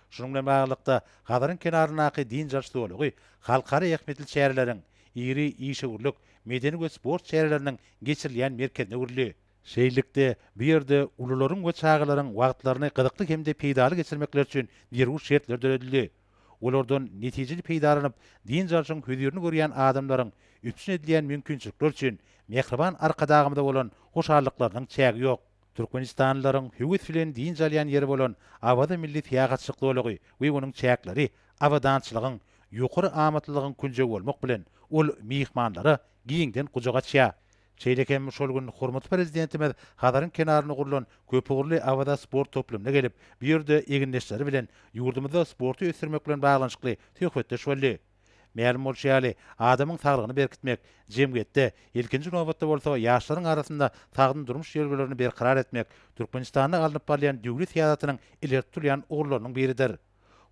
Şunun bilen baglykda Hazaryň kenarynaky din jarşy dowlagy halkara ähmetli şäherleriň, iri işegurluk, medeni we sport şäherleriniň geçirilýän merkezine urildi. Şeýlikde bu ýerde ulularyň we çağalaryň wagtlaryny gyzykly hemde peýdaly geçirmekler üçin berýän şertler döredildi. Olardan netijeli peýdalanyp din jarşyň höýdürini görýän adamlaryň üpsün edilen mümkinçilikler üçin Mehriban arkadaşymyzda bolan hoşallyklarynyň çägi ýok. Türkmenistanlylaryň höwet bilen din jalyan ýeri bolan Awada milli fiýagatçyk dowlagy we onuň çäkleri awadançylygyň ýokary amatlygynyň kunjak bolmak bilen ol mihmanlara giňden gujagatýar. Şeýlekem şol gün hormat prezidentimiz Hazaryň kenaryna gurulan köpügürli Awada sport toplumuna gelip, bu ýerde eginleşleri bilen ýurdumyzda sporty ösürmek bilen baglanşykly töhfetdeş boldy. Ma'lum bolýaly, adamyň saglygyny berkitmek, jemgyýetde ilkinji nowbatda bolsa ýaşlaryň arasynda sagdyn durmuş ýerlerini berqarar etmek Türkmenistanda alınıp barýan döwlet ýasatynyň ileri turýan ugurlarynyň biridir.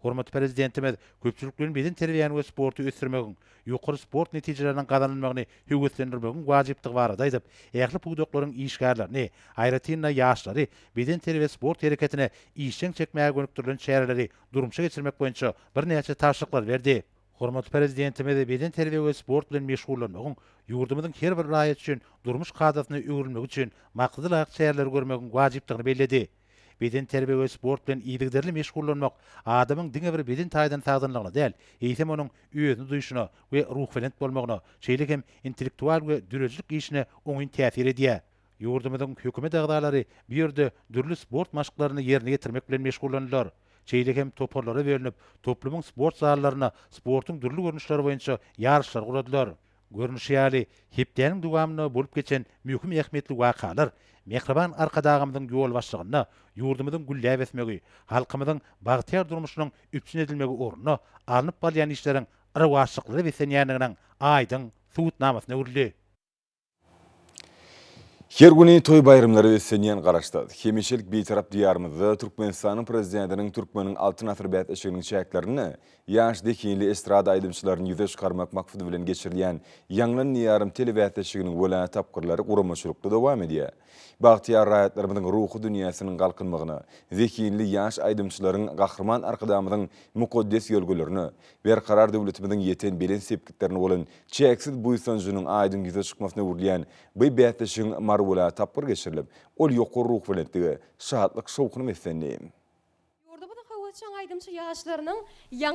Hormat prezidentimiz köpçüliklerin beden terbiýany we sporty ösürmegiň, ýokary sport netijeleriniň gazanylmagyny höwetlendirmegiň wajypdygy barada aýdyp, ähli puwdoklaryň işgärlerini, aýratynda ýaşlary beden terbiýe sport hereketine işçiň çekmäge gönükdirilen şäherleri durumça geçirmek boýunça bir näçe taşlyklar berdi. Hormat prezidentimiz beden terbiýe we sport bilen meşgullanmagyň, ýurdumyzyň her bir raýat üçin durmuş gadatyny öwrülmek üçin maksady laýyk şäherler görmegiň wajypdygyny bellädi. Beden terbiýe we sport bilen ýygderli meşgullanmak adamyň diňe bir beden taýdan sagdynlygyna däl, eýsem onuň özüni duýuşyna we ruhfelent bolmagyna, şeýlekem intellektual we dürejilik işine oňy täsir edýär. Ýurdumyzyň hökümet agdalary bu ýerde dürli sport maşklaryny ýerine getirmek bilen meşgullanýarlar. Şeýlekem toparlara berilip, toplumyň sport zallaryna sportyň dürli görnüşleri boýunça ýarışlar guradylar. Görnüşýäli hepdeniň dowamyna bolup geçen möhüm ähmetli wakalar Mehriban arkadaşymyzyň ýol başlygyna, ýurdumyzyň gülläp esmegi, halkymyzyň bagtyar durmuşynyň üpsün edilmegi ornuny alınıp barýan işleriň ýaşlykly besenýänliginiň aýdyň suwutnamasyna urildi. Her güni toy bayramlary ösenýän garaşda. Hemişelik beýtarap diýarymyzda Türkmenistanyň prezidentiniň türkmeniň altyn asr bät eşiginiň çäklerini ýaş dekinli estrada aýdymçylaryny ýüze çykarmak maksady bilen geçirilýän ýanglan ýarym telebät eşiginiň bolan tapgyrlary uramçylykda dowam edýär. Bagtyar raýatlarymyzyň ruhy dünýäsiniň galkynmagyny, zekinli ýaş aýdymçylaryň gahrman arkadaşymyzyň mukaddes ýolgularyny, berkarar döwletimiziň ýeten belen sepkitlerini bolan çäksiz buýsanjynyň aýdyn ýüze çykmasyna urilýän bu bät eşigiň marwula tapgyr geçirilip, ol ýokary ruh bilentigi, şadlyk şowkuny meslenýär.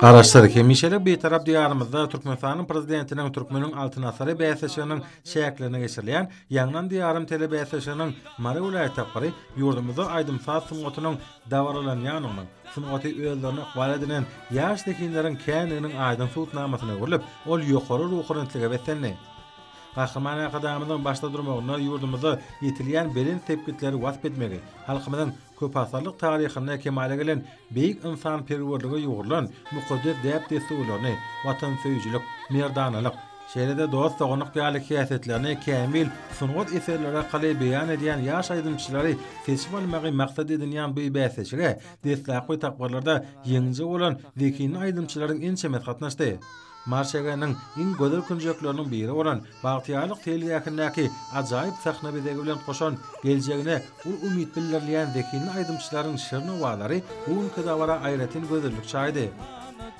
Garaşlar hemişelik beýtarap diýarymyzda Türkmenistanyň prezidentiniň türkmeniň altyn asary bäsešiniň şäklerine geçirilýän ýanglan diýarym telebäsešiniň Mary vilayet tapgyry ýurdumyzda aýdymsat sungatynyň dawralanýanyny, sungaty özlerini ýokbal edilen ýaş dekinleriň käniginiň aýdyn suwutnamasyna görülip, ol ýokary ruhlanetlige besenli. Kahraman akadamynyň başda durmagyna ýurdumyzda ýetilýän belin tepkitleri wasp etmegi, halkymyzyň köp asarlyk taryhyna kemale gelen beýik insan perwerligi ýugurulan mukaddes däp desturlaryny, watan söýüjülük, merdanalyk, şeýlede dost soňyk ýaly käsetlerini kämil sungat eserlere galy beýan edýän ýaş aýdymçylary seçip almagy maksat edilýän bu bäsleşige destlapy tapgarlarda ýeňje bolan zekini aýdymçylaryň ençemet gatnaşdy. Marşaganyň iň gözel künjekleriniň biri bolan Bagtyarlyk telewiziondaky ajaýyp sahna bezegi bilen goşan geljegine ul umyt bildirýän zekini aýdymçylaryň şirni walary bu ülkede aýratyn gözellik çaýdy.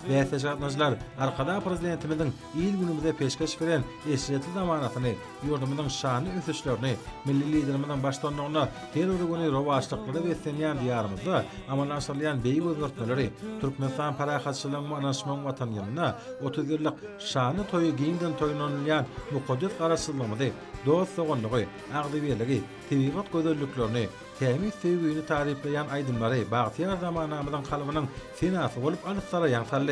Bäsleşatnaşlar arkada prezidentimiziň ýyl günümizde peşkeş beren esretli zamanatyny, ýurdumyzyň şany ösüşlerini, milli liderimizden başlanmagyna terör güni rowaçlyklary beslenýän diýarymyzda amal aşyrlayan beýik özgertmeleri, Türkmenistan parahatçylygyň manaşmagyň watan ýylyna 30 ýyllyk şany toýu giňden toýunanýan mukaddes garaşdyrlygymyzy, dost soňlygy, agdybeligi, tebigat gözelliklerini, temiz sevgini tarifleyen aydınları Bagtyar zamanamızın kalbinin sinası olup alıtsara yansarlı.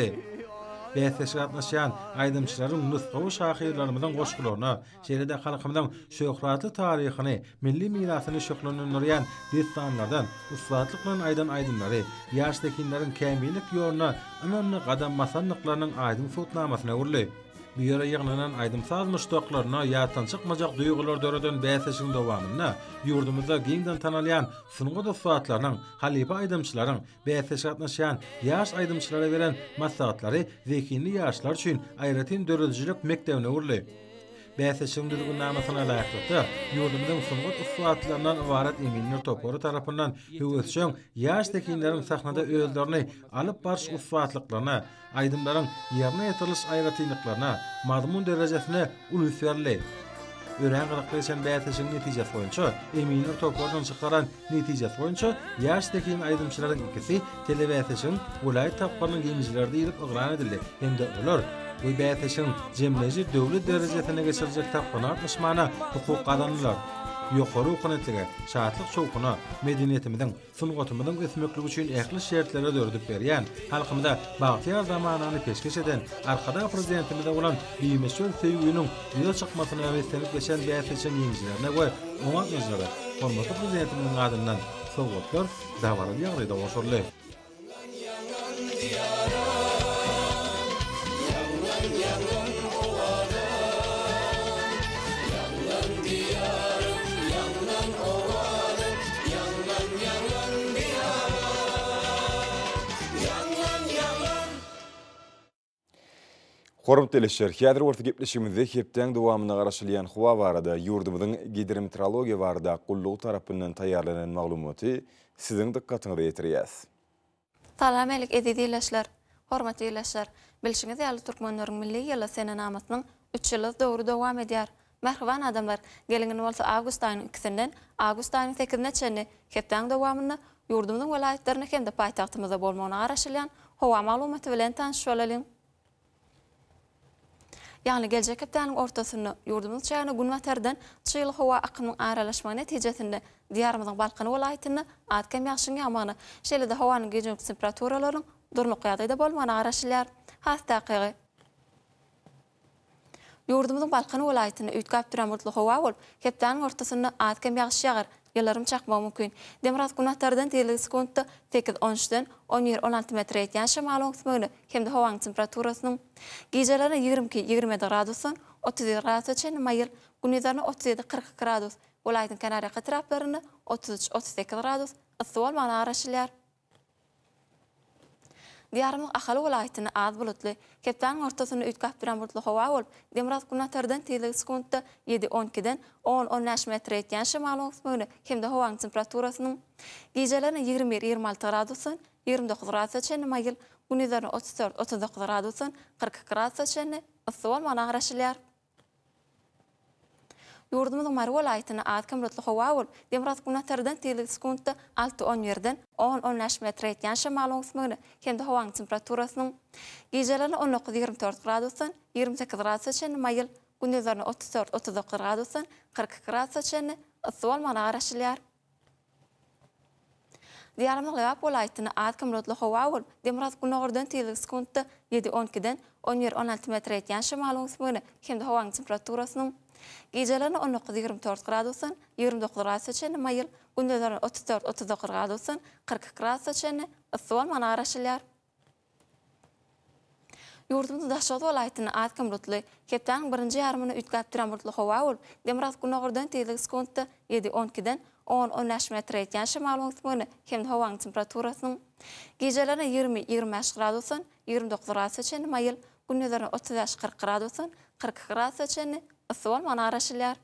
Bäsleşatnaşan aydymçylaryň nusgawy şahyrlarymyzyň goşgularyna, şeýlede halkymyzyň şöhratly taryhyny, milli mirasyny şöhretlendirýän destanlardan, uslatlyk bilen aýdan aydynlary, ýaş tekinleriň kämillik ýoluna önemli gadam masanlyklarynyň aýdym sutnamasyna urly. Bu ýere ýygnanan aýdymsaz müştaklaryna ýatançykmajak duýgular döreden bäsleşiň dowamyna ýurdumyzda giňden tanalýan sunga dostlarynyň, halipa aýdymçylaryň, bäsleşatnaşan ýaş aýdymçylara beren maslahatlary zekini ýaşlar üçin aýratyn döredijilik mektebine urly. Bäsleşiň düzgün namasyna laýykly ýurdumyzyň sunga dostlarynyň ibaret eminler topary tarapyndan höwetçiň ýaş tekinleriň sahnada özlerini alyp barş usfatlyklaryna, aýdymlaryň ýerine ýetiriş aýratynlyklaryna, mazmun derejesine ulus berli. Ören gyryklyşan bäsleşiň netijesi boýunça, eminler topardan çykaran netijesi boýunça ýaş tekin aýdymçylaryň ikisi telebäsleşiň vilayet tapgarynyň gemjilerinde ýerip ygran edildi. Hemde olar bu bäsleşiň jemleji döwlet derejesine geçirecek tapgana atmyşmana hukuk kazandylar. Ýokary hukumatlyga, şahatlyk şowkuna, medeniýetimiziň, sungatymyzyň ösmekligi üçin ähli şertlere dördüp berýän, halkymyza Bagtyar zamanany peşkeş eden, arkada prezidentimize bolan biýmeşol söýgüniň ýyl çykmasyna weslenip geçen bäsleşiň ýeňjilerine we oňa özleri, hormatly prezidentimiziň adyndan sowgatlar dawaly ýagdaýda goşuldy. Hormat eleşer, häzir orta gepleşigimizde hepden dowamyna garaşylýan howa barada ýurdumyzyň gidrometeorologiýa barada gullugy tarapyndan taýýarlanan maglumaty siziň dikkatyňyza ýetirýäs. Salam elik ededileşler, hormatly eleşler. Bilşiňiz ýaly türkmenleriň milli ýyly sene namasynyň 3 ýyly dowry dowam edýär. Merhaban adamlar, gelingen bolsa awgust aýynyň 2-sinden awgust aýynyň 8-ne çenni hepden dowamyny ýurdumyzyň welaýetlerine hem de paýtagtymyzda bolmagyna garaşylýan howa maglumaty bilen tanışyp bolalım. Yani gelecek hepdeniň ortasyny ýurdumyz çaýyna gün watardan çyl howa akynyň aralaşmagy netijesinde diýarymyzyň Balkan welaýatyny atkem ýagşyň ýamany, şeýlede howanyň gece temperaturalaryň durnuq ýagdaýda bolmagyna garaşylýar. Hastakygy ýurdumyzyň Balkan welaýatyny üýtgäp duran mutly howa bolup, hepdeniň ortasyny atkem ýagşy ýagar. Ýylarym çakmagy mümkin. Demrat günahtardan teliz sekundda 8-10-dan 17-16 metr ýetýän şamalyň ösmegini hemde howanyň temperaturasynyň geceleri 22-27 gradusdan 30 gradusgacha maýyl, gündizleri 37-40 gradus, welaýatyň Kanariýa etraplaryny 33-38 gradus ysy bolmagyna garaşylýar. Diýarymyň Ahaly welaýatyny az bulutly, hepdeniň ortasyny üýtgäp duran bulutly howa bolup, demrat günahtardan teliz sekundda 7-12-den 10-15 metr ýetýän şamalyň ösmegini hemde howanyň temperaturasynyň geceleri 21-26 gradusdan 29 gradusgacha maýyl, gündizleri 34-39 gradusdan 40 gradusgacha ysy bolmagyna garaşylýar. Ýurdumyzyň Mary welaýatyny atkem bulutly howa bolup, demrat günahtardan teliz sekundda 6-17-den 10-15 metr ýetýän şamalyň ösmegini hemde howanyň temperaturasynyň geceleri 19-24 gradusdan 28 gradusgacha maýyl, gündizleri 34-39 gradusdan 40 gradusgacha ysy bolmagyna garaşylýar. Diýarymyň Lewap welaýatyny atkem bulutly howa bolup, demrat günahtardan teliz sekundda 7-12-den 17-16 metr ýetýän şamalyň ösmegini hemde howanyň temperaturasynyň Gecelerini 19-24 gradusun, 29 gradus seçeni mayıl, gündüzlerini 34-39 gradusun, 40 gradus seçeni ısıval manaraşılar. Yurdumuz daşşadı olaytını adkam rutlu, keptanın birinci yarımını ütkap duran rutlu hova olup, demirat günogurdan teylik skontda 7-12'den 10-15 metre etken şemal oňtmyny hem hawaň temperaturasının gecelerini 20-25 gradusun, 29 gradus seçeni mayıl, gündüzlerini 35-40 gradusun, 40 gradus seçeni ısıval manaraşılar.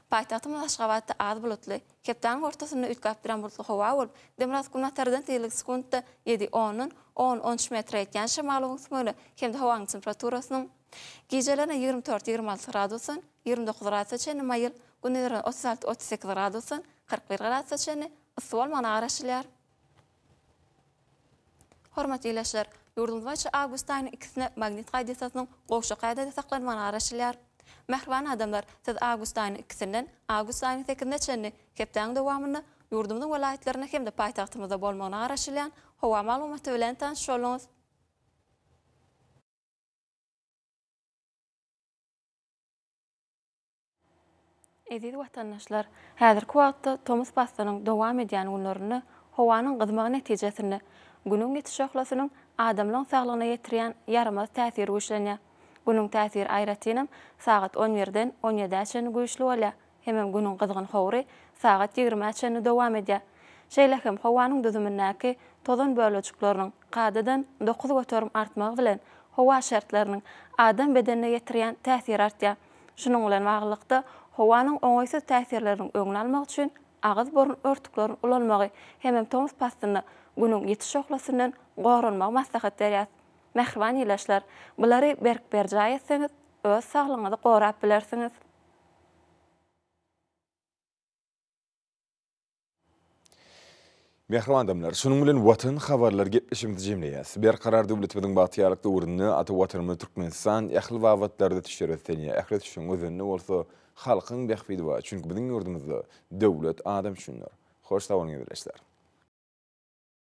Paytahtymyz Aşgabatda az bulutly, keptanın ortasyny ütkap duran bulutly hawa bolup, demirat günahtardan teylik sekundda 7-10'ın 10-13 metre etken şemal oňtmyny hem hawaň temperaturasının gecelerini 24-26 gradusun, 29 gradus seçeni mayıl, gündüzlerini 36-38 gradusun, 41 gradus seçeni ısıval manaraşylar. Hormatly ilaçlar, yurdumyzda awgust aýynyň 2-sine magnit gaýdasynyň gowşa gaýdada saklanman araşylar. Mehriban adamlar, siz awgust aýynyň 2-sinden awgust aýynyň 8-ne çenni kepden dowamyny yurdumyň welaýatlaryna hem de paýtagtymyzda bolmagyny araşylan hawa maglumaty bilen tanış bolunuz. Eziz watandaşlar, häzirki wagtda Thomas Bastanyň dowam edýän günlerini hawanyň gyzmagy netijesinde günüň ýetişoklasynyň adamlaryň saglygyna ýetirýän ýaramaz täsiri güýçlenýär. Bunyň täsiri aýratynam sagat 11-den 17-çe güýçli bolýar. Hemem günüň gyzgyn howry sagat 20-çe dowam edýär. Şeýlehem hawanyň düzümindäki tozan bölejikleriniň gadadan 9 göterim artmagy bilen hawa şertleriniň adam bedenine ýetirýän täsiri artýar. Şunyň bilen baglykda hawanyň oňaýsız täsirlerini öňüne almak üçin agyz borun örtüklerini ulanmagy hemem Thomas Bastanyň günüň ýetişoklasyndan gorunmak maslahat berýär. Mehriban ilaçlar, bulary berk berjay etseňiz, öz saglygyňyzy gorap bilersiňiz. Mehriban adamlar, şunun bilen watan habarlar gepleşimizi jemleýäs. Bir karar döwletimiziň batýarlykda uruny aty watanymyz Türkmenistan ähli wagtlarda tişeretlenýär. Ähli şuň özünde bolsa halkyň behbidi bar. Çünki biziň ýurdumyzda döwlet adam düşünýär. Hoş tabanyňyz bileşler.